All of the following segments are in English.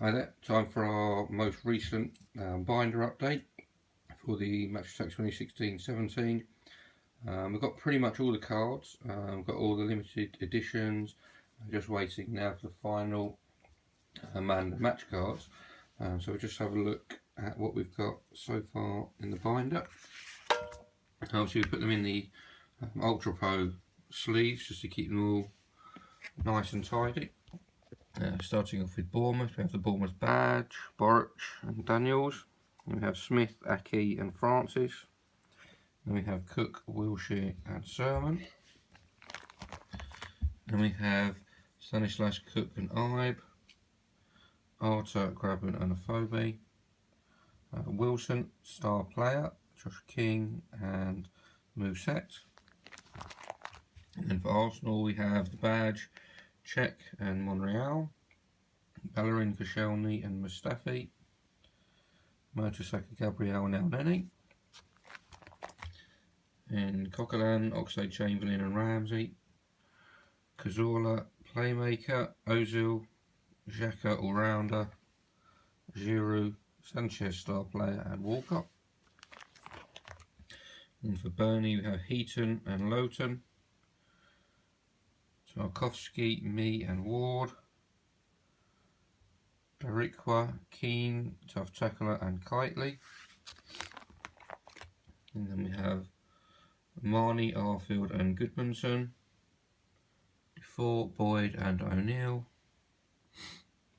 Hi there, time for our most recent binder update for the Match Attax 2016-17. We've got pretty much all the cards, we've got all the limited editions, just waiting now for the final man the match cards. So we'll just have a look at what we've got so far in the binder. Obviously we put them in the Ultra Pro sleeves just to keep them all nice and tidy. Starting off with Bournemouth, we have the Bournemouth badge, Borich and Daniels. Then we have Smith, Aki and Francis. Then we have Cook, Wilshere and Sermon. Then we have Stanislas, Cook and Ibe. Arter, Graben and Afobe. Wilson, star player, Josh King and Mousset. And then for Arsenal we have the badge, Czech and Monreal. Bellerin, Koscielny and Mustafi. Mertesacker, Gabriel and Elneny. And Coquelin, Oxlade-Chamberlain and Ramsey. Cazorla, Playmaker. Ozil, Xhaka, All-Rounder. Giroud, Sanchez, star player and Walcott. And for Burnley we have Heaton and Lowton. Tarkowski, Mee and Ward. Darikwa, Keane, Tough Tackler and Kitely. And then we have Marnie, Arfield and Goodmanson. Defoe, Boyd and O'Neill.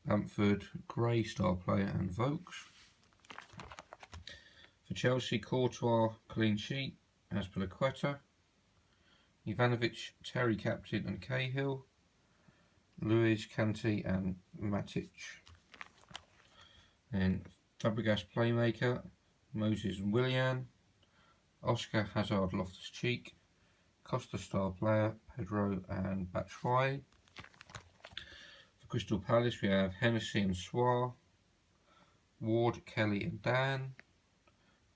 Bamford, Gray, star player and Vokes. For Chelsea, Courtois, clean sheet, Azpilicueta. Ivanovic, Terry, captain and Cahill. Luiz, Kanté and Matic. And Fabregas, playmaker, Moses and Willian. Oscar, Hazard, Loftus-Cheek. Costa, star player, Pedro and Batshuayi. For Crystal Palace we have Hennessy and Swar. Ward, Kelly and Dan.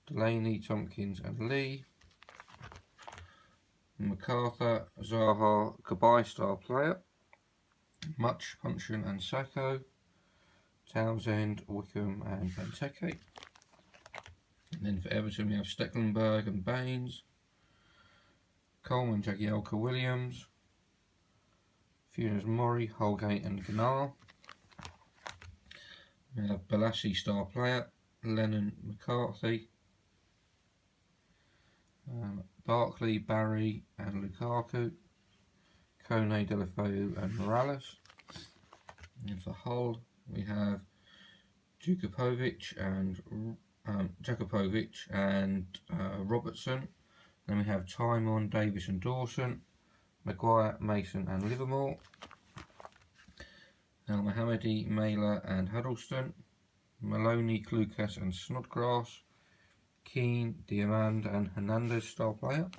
Delaney, Tompkins and Lee. MacArthur, Zaha, Kabay, star player. Much, Puncheon and Sacco. Townsend, Wickham and Benteke. And then for Everton we have Stecklenburg and Baines. Coleman, Jagielka, Williams. Funes Mori, Holgate and Gnar. We have Balassi, star player. Lennon, McCarthy. Barkley, Barry and Lukaku. Kone, Delafeu and Morales. And for Hull we have Djukovic and Robertson. Then we have Timon, Davis and Dawson. Maguire, Mason and Livermore. El Mohammedi, Mailer and Huddleston. Maloney, Klukas and Snodgrass. Keane, Diamand and Hernandez, star player.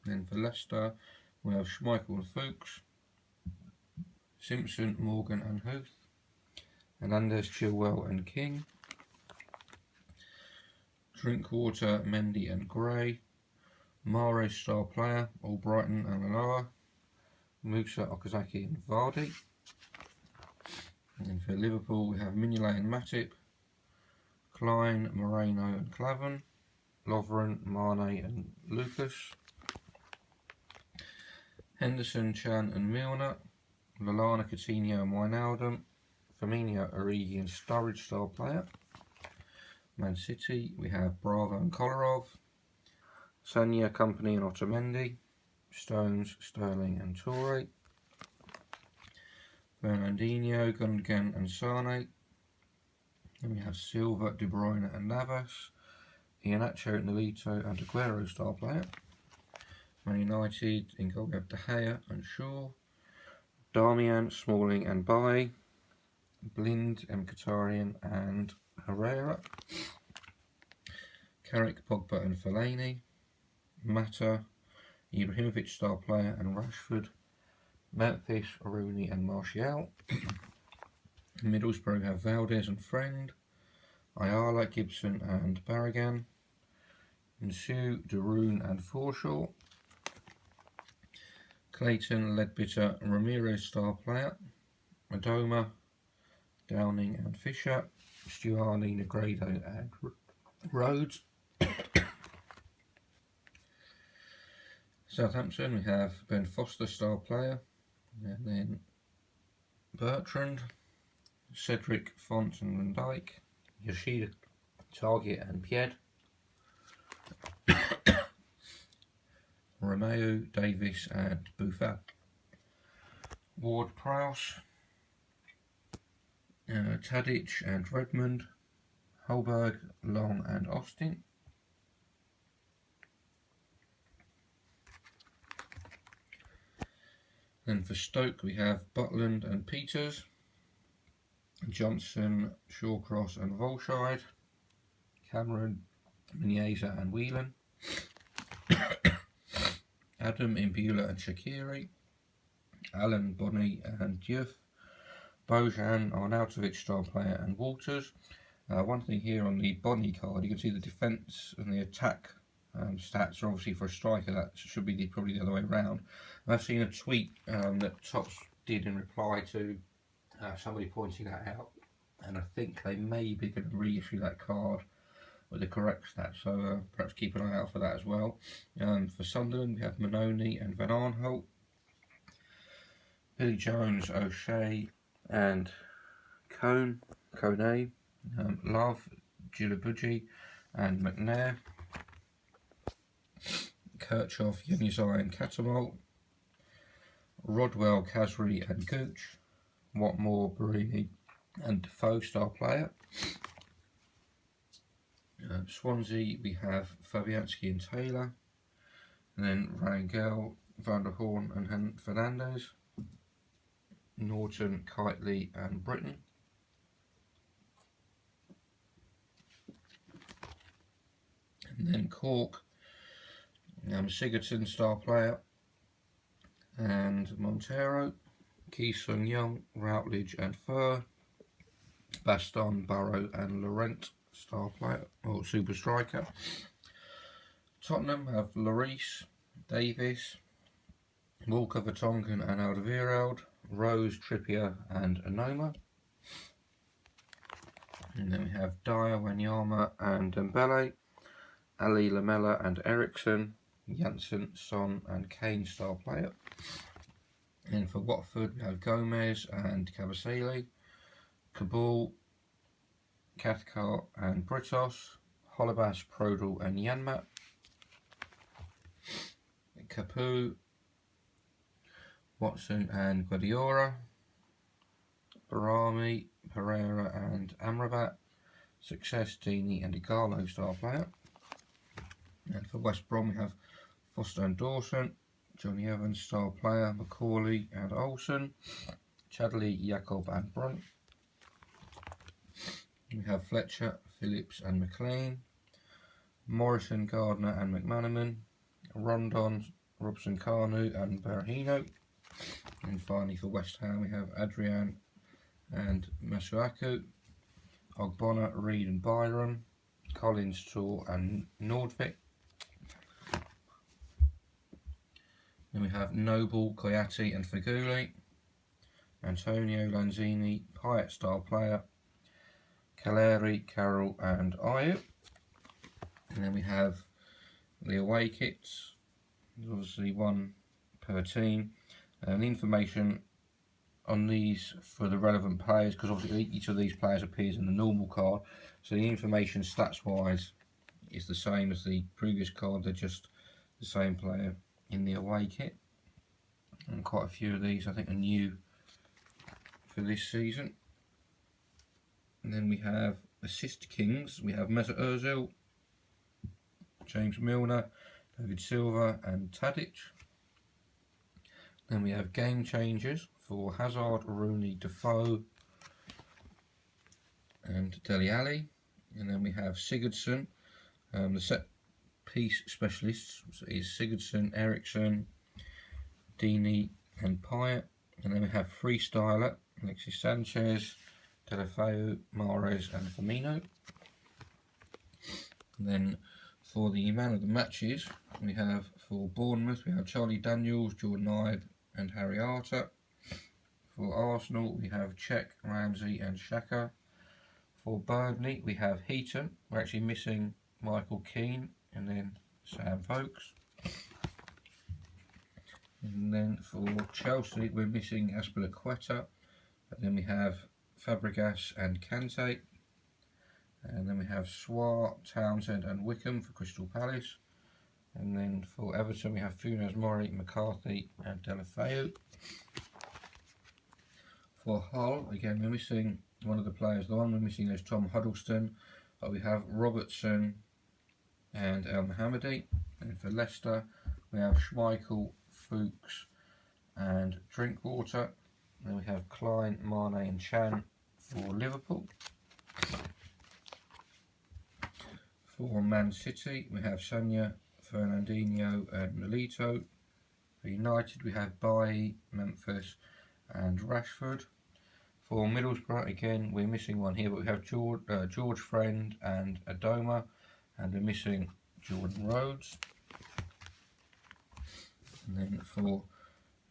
Then for Leicester we have Schmeichel and Fuchs. Simpson, Morgan and Huth. Hernandez, Chilwell and King. Drinkwater, Mendy and Gray. Mahrez, star player, Albrighton and Aloha. Musa, Okazaki and Vardy. And for Liverpool we have Mignolet and Matip. Klein, Moreno and Clavan. Lovren, Mane and Lucas. Henderson, Chan and Milner. Lallana, Coutinho and Wijnaldum. Firmino, Origi and Sturridge, star player. Man City we have Bravo and Kolarov. Sanya, Company and Otamendi. Stones, Sterling and Toure. Fernandinho, Gundogan and Sane. Then we have Silva, De Bruyne and Navas. Iheanacho, Nolito and Aguero, star player. Man United in goal we have De Gea and Shaw. Darmian, Smalling and Bailly. Blind, Mkhitaryan and Herrera. Carrick, Pogba and Fellaini. Mata, Ibrahimovic, star player and Rashford. Memphis, Rooney and Martial. Middlesbrough have Valdez and Friend. Ayala, Gibson and Barragan. Nsu, Darun and Forshaw. Clayton, Ledbetter, Ramirez, star player. Madoma, Downing and Fisher, Stuani, Negredo and Rhodes. Southampton, we have Ben Foster, star player, and then Bertrand, Cedric, Font and Van Dijk, Yoshida, Target and Pied, Romeo, Davis and Buffon, Ward Prowse, Tadic and Redmond, Holberg, Long and Austin. Then for Stoke we have Butland and Peters, Johnson, Shawcross and Volshide, Cameron, Minieza and Whelan, Adam, Imbula and Shaqiri, Allen, Bonney and Diouf, Bojan, Arnautovic, star player and Walters. One thing here on the Bonney card, you can see the defence and the attack stats are obviously for a striker. That should be probably the other way around. I've seen a tweet that Tops did in reply to somebody pointing that out, and I think they may be going to reissue that card with the correct stats, so perhaps keep an eye out for that as well. For Sunderland we have Manoni and Van Arnholt, Billy Jones, O'Shea and Kone, Love, Gilabuji and McNair, Kirchhoff, Yanuzai and Catamol, Rodwell, Kasri and Gooch, Watmore, Barini and Defoe, star player. Swansea we have Fabianski and Taylor, and then Rangel, Van der Horn and Fernandez, Norton, Kitely and Britton. And then Cork, Sigurdsson, star player, and Montero, Ki-Sung Young, Routledge and Fur, Baston, Burrow and Laurent, star player or super striker. Tottenham have Lloris, Davis, Walker, Vertonghen and Alderweireld, Rose, Trippier and Anoma. And then we have Dyer, Wanyama and Dembele, Ali, Lamella and Ericsson, Janssen, Son and Kane, star player. And for Watford we have Gomez and Cavasile, Kabul, Cathcart and Britos, Holebas, Prodal and Yanmat, Capu, Watson and Guadiora, Barami, Pereira and Amrabat, Success, Deeney and Igalo, star player. And for West Brom we have Foster and Dawson, Johnny Evans, star player, Macaulay and Olsen, Chadley, Jacob and Brunt. We have Fletcher, Phillips and McLean, Morrison, Gardner and McManaman, Rondon, Robson, Carnu and Berahino. And finally for West Ham we have Adrian and Masuaku, Ogbonna, Reed and Byron, Collins, Tor and Nordvik. Then we have Noble, Koyati and Faguli, Antonio, Lanzini, Pyatt, star player, Caleri, Carroll and Ayew. And then we have the away kits, there's obviously one per team, and the information on these for the relevant players, because obviously each of these players appears in the normal card, so the information stats wise is the same as the previous card, they're just the same player in the away kit. And quite a few of these I think are new for this season. And then we have Assist Kings, we have Mesut Ozil, James Milner, David Silva and Tadic. Then we have Game Changers for Hazard, Rooney, Defoe and Dele Alli. And then we have Sigurdsson, the set piece specialists is Sigurdsson, Ericsson, Deeney and Pyatt. And then we have Freestyler, Alexis Sanchez, Delafeu, Mahrez and Firmino. And then for the man of the matches, we have for Bournemouth, we have Charlie Daniels, Jordan Ibe and Harry Arter. For Arsenal, we have Cech, Ramsey and Xhaka. For Burnley, we have Heaton. We're actually missing Michael Keane and then Sam Vokes. And then for Chelsea, we're missing Azpilicueta. And then we have Fabregas and Kante. And then we have Swart, Townsend and Wickham for Crystal Palace. And then for Everton, we have Funes Mori, McCarthy and Deulofeu. For Hull, again, we're missing one of the players. The one we're missing is Tom Huddleston. But we have Robertson and El Mohammadi. And for Leicester, we have Schmeichel, Fuchs and Drinkwater. Then we have Klein, Mane and Chan for Liverpool. For Man City, we have Sanya, Fernandinho and Milito. For United, we have Bailly, Memphis and Rashford. For Middlesbrough, again, we're missing one here, but we have George Friend and Adoma, and we're missing Jordan Rhodes. And then for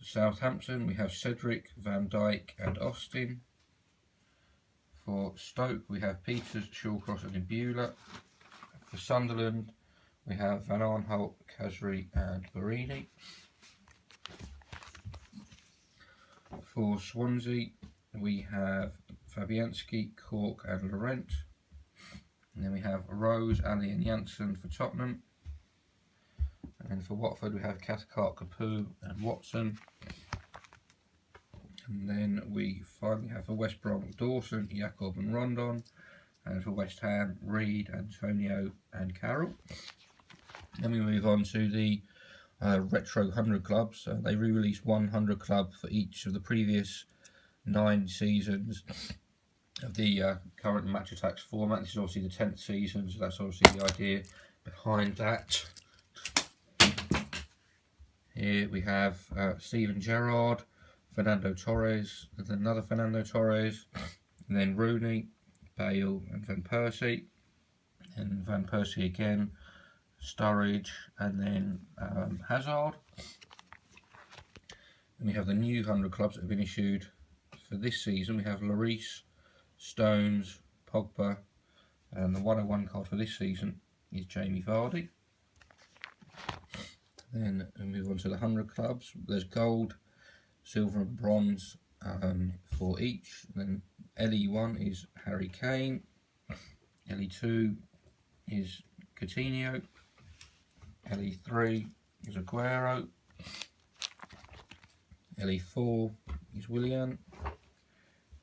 Southampton, we have Cedric, Van Dijk and Austin. For Stoke, we have Peters, Shawcross and Imbula. For Sunderland, we have Van Aanholt, Khazri and Barini. For Swansea, we have Fabianski, Cork and Laurent. And then we have Rose, Ali and Janssen for Tottenham. And then for Watford, we have Cathcart, Capoue and Watson. And then we finally have for West Brom, Dawson, Jacob and Rondon. And for West Ham, Reed, Antonio and Carroll. Then we move on to the Retro 100 clubs. They re-released 100 club for each of the previous 9 seasons of the current Match Attax format. This is obviously the 10th season, so that's obviously the idea behind that. Here we have Steven Gerrard, Fernando Torres, and another Fernando Torres, and then Rooney, Bale and Van Persie, and Van Persie again, Sturridge, and then Hazard. And we have the new 100 clubs that have been issued for this season. We have Lloris, Stones, Pogba, and the 101 card for this season is Jamie Vardy. Then we move on to the 100 clubs. There's gold, silver and bronze for each. Then LE1 is Harry Kane, LE2 is Coutinho, LE3 is Aguero, LE4 is Willian,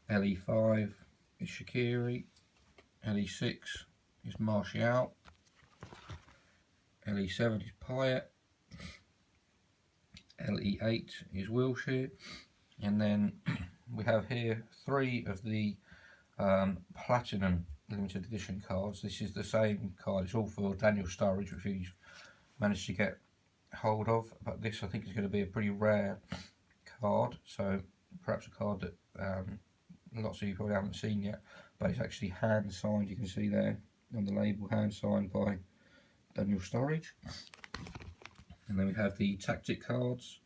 LE5 is Shaqiri, LE6 is Martial, LE7 is Payet, LE8 is Wilshere, and then we have here 3 of the Platinum limited edition cards. This is the same card, it's all for Daniel Sturridge, which he's managed to get hold of, but this I think is going to be a pretty rare card, so perhaps a card that lots of you probably haven't seen yet, but it's actually hand signed. You can see there on the label, hand signed by Daniel Sturridge. And then we have the tactic cards,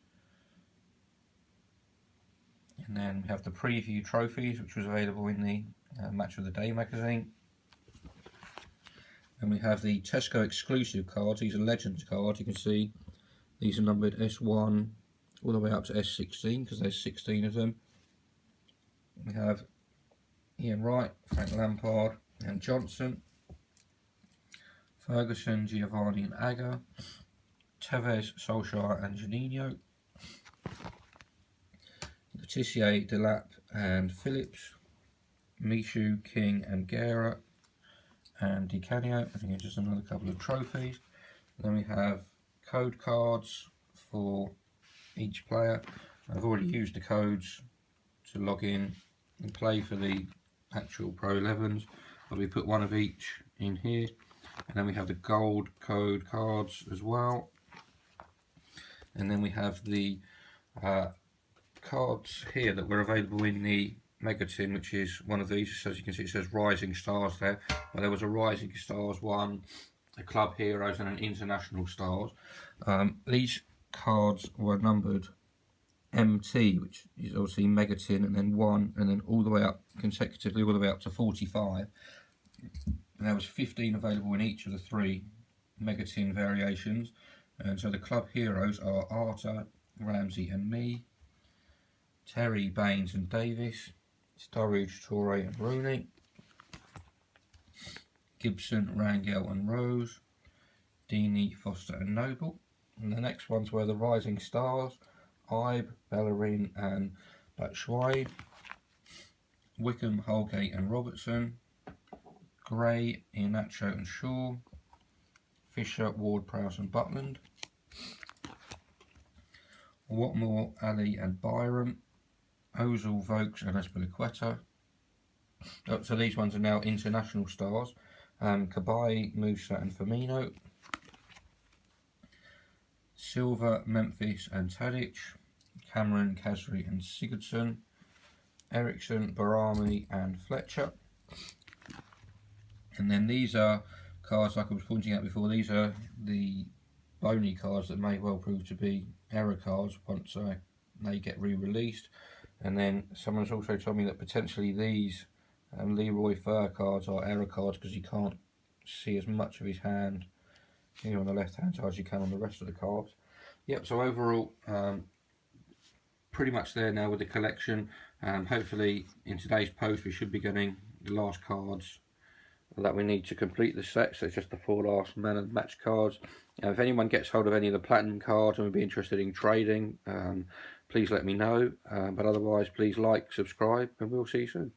and then we have the preview trophies, which was available in the Match of the Day magazine. And we have the Tesco exclusive cards. These are Legends cards. You can see these are numbered S1 all the way up to S16 because there's 16 of them. We have Ian Wright, Frank Lampard and Johnson, Ferguson, Giovanni and Agger, Tevez, Solskjaer and Juninho, Letitia, Delap and Phillips, Michu, King and Guerra and Di Canio. I think it's just another couple of trophies. And then we have code cards for each player. I've already used the codes to log in and play for the actual Pro 11s, but we put one of each in here. And then we have the gold code cards as well. And then we have the cards here that were available in the Mega Tin, which is one of these. As you can see, it says Rising Stars there. But there was a Rising Stars one, a Club Heroes and an International Stars. These cards were numbered MT, which is obviously mega tin, and then 1, and then all the way up consecutively, all the way up to 45. And there was 15 available in each of the 3 mega tin variations. And so the club heroes are Arter, Ramsey and me, Terry, Baines and Davis, Sturridge, Toure and Rooney, Gibson, Rangel and Rose, Deeney, Foster and Noble. And the next ones were the Rising Stars, Ibe, Bellerin and Batshuayi, Wickham, Holgate and Robertson, Gray, Iheanacho and Shaw, Fisher, Ward, Prowse and Butland, Watmore, Ali and Byram, Ozil, Vokes and Azpilicueta. So these ones are now international stars. Cabaye, Musa and Firmino, Silva, Memphis and Tadic, Cameron, Kasri and Sigurdsson, Ericsson, Barami and Fletcher. And then these are cards, like I was pointing out before, these are the bony cards that may well prove to be error cards once they get re-released. And then someone's also told me that potentially these Leroy Fer cards are error cards because you can't see as much of his hand here on the left hand side as you can on the rest of the cards. Yep, so overall pretty much there now with the collection. Hopefully in today's post we should be getting the last cards that we need to complete the set, so it's just the 4 last man of the match cards. If anyone gets hold of any of the platinum cards and would be interested in trading, please let me know, but otherwise please like, subscribe, and we'll see you soon.